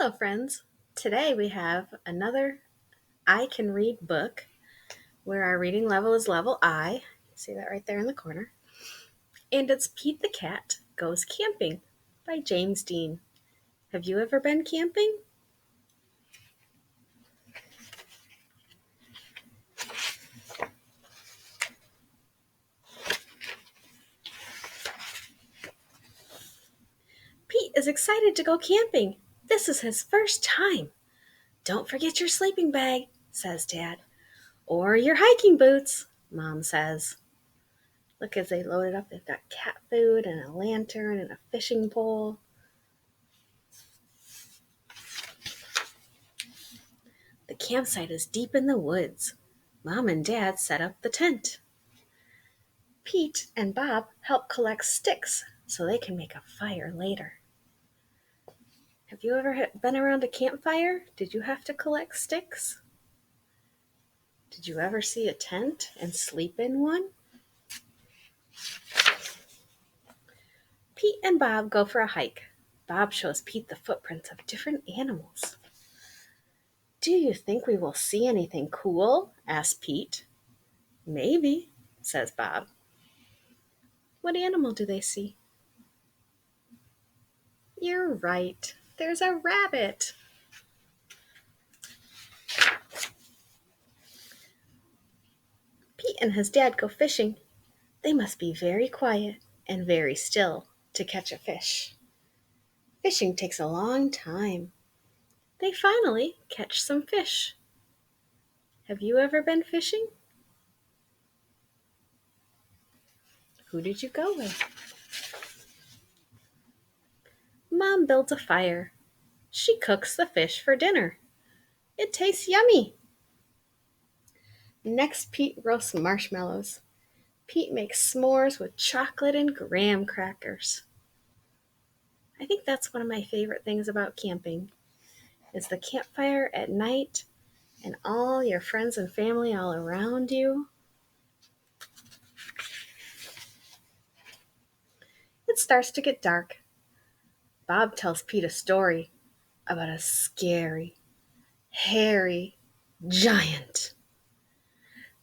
Hello, friends. Today we have another I Can Read book where our reading level is level I. See that right there in the corner. And it's Pete the Cat Goes Camping by James Dean. Have you ever been camping? Pete is excited to go camping. This is his first time. Don't forget your sleeping bag, says Dad. Or your hiking boots, Mom says. Look, as they load it up, they've got cat food and a lantern and a fishing pole. The campsite is deep in the woods. Mom and Dad set up the tent. Pete and Bob help collect sticks so they can make a fire later. Have you ever been around a campfire? Did you have to collect sticks? Did you ever see a tent and sleep in one? Pete and Bob go for a hike. Bob shows Pete the footprints of different animals. Do you think we will see anything cool? Asks Pete. Maybe, says Bob. What animal do they see? You're right. There's a rabbit. Pete and his dad go fishing. They must be very quiet and very still to catch a fish. Fishing takes a long time. They finally catch some fish. Have you ever been fishing? Who did you go with? Mom builds a fire. She cooks the fish for dinner. It tastes yummy. Next, Pete roasts marshmallows. Pete makes s'mores with chocolate and graham crackers. I think that's one of my favorite things about camping, is the campfire at night and all your friends and family all around you. It starts to get dark. Bob tells Pete a story about a scary, hairy giant.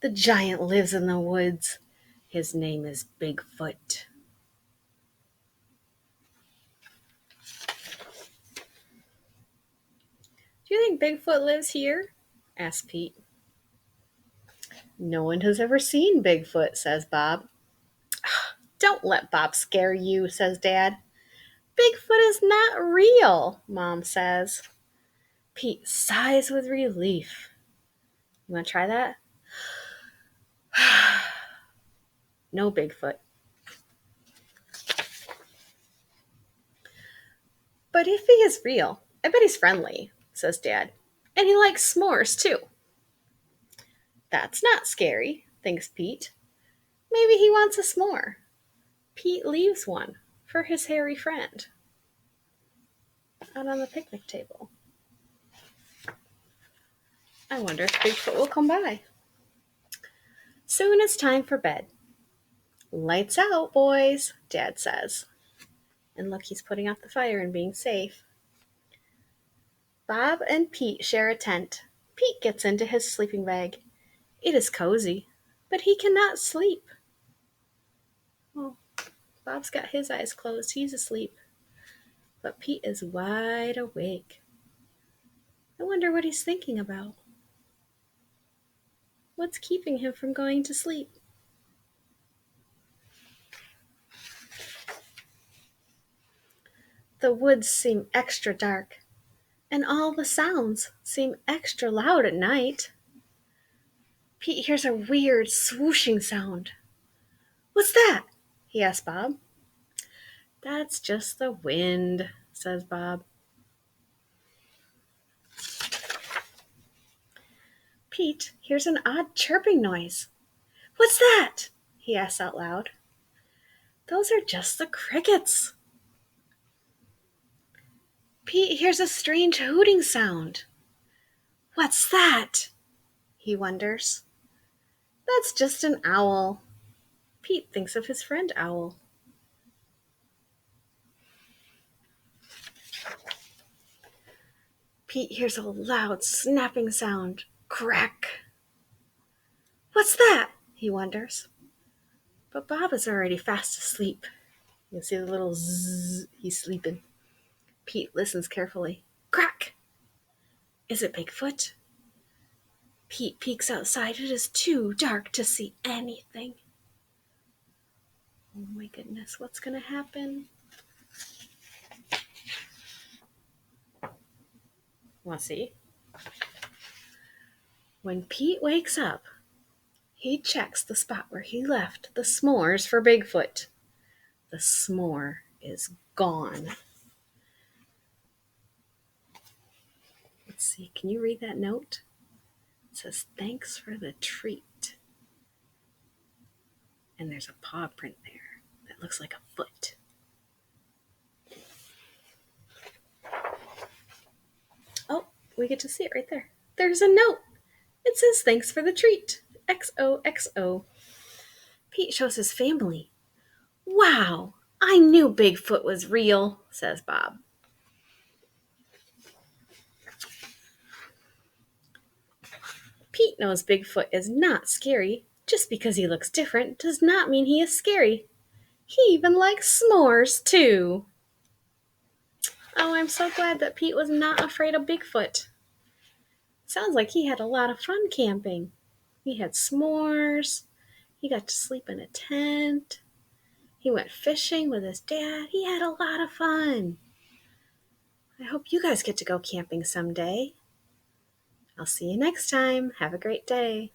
The giant lives in the woods. His name is Bigfoot. Do you think Bigfoot lives here? Asks Pete. No one has ever seen Bigfoot, says Bob. Don't let Bob scare you, says Dad. Bigfoot is not real, Mom says. Pete sighs with relief. You want to try that? No Bigfoot. But if he is real, I bet he's friendly, says Dad. And he likes s'mores, too. That's not scary, thinks Pete. Maybe he wants a s'more. Pete leaves one for his hairy friend out on the picnic table. I wonder if Bigfoot will come by. Soon it's time for bed. Lights out, boys, Dad says. And look, he's putting out the fire and being safe. Bob and Pete share a tent. Pete gets into his sleeping bag. It is cozy, but he cannot sleep. Oh, Bob's got his eyes closed. He's asleep. But Pete is wide awake. I wonder what he's thinking about. What's keeping him from going to sleep? The woods seem extra dark, and all the sounds seem extra loud at night. Pete hears a weird swooshing sound. What's that? He asks Bob. That's just the wind, says Bob. Pete hears an odd chirping noise. What's that? He asks out loud. Those are just the crickets. Pete hears a strange hooting sound. What's that? He wonders. That's just an owl. Pete thinks of his friend Owl. Pete hears a loud snapping sound. Crack! What's that? He wonders. But Bob is already fast asleep. You can see the little zzz. He's sleeping. Pete listens carefully. Crack! Is it Bigfoot? Pete peeks outside. It is too dark to see anything. Oh my goodness, what's going to happen? Want to see? When Pete wakes up, he checks the spot where he left the s'mores for Bigfoot. The s'more is gone. Let's see, can you read that note? It says, thanks for the treat. And there's a paw print there that looks like a foot. Oh, we get to see it right there. There's a note. It says, thanks for the treat. XOXO. Pete shows his family. Wow, I knew Bigfoot was real, says Bob. Pete knows Bigfoot is not scary. Just because he looks different does not mean he is scary. He even likes s'mores, too. Oh, I'm so glad that Pete was not afraid of Bigfoot. Sounds like he had a lot of fun camping. He had s'mores. He got to sleep in a tent. He went fishing with his dad. He had a lot of fun. I hope you guys get to go camping someday. I'll see you next time. Have a great day.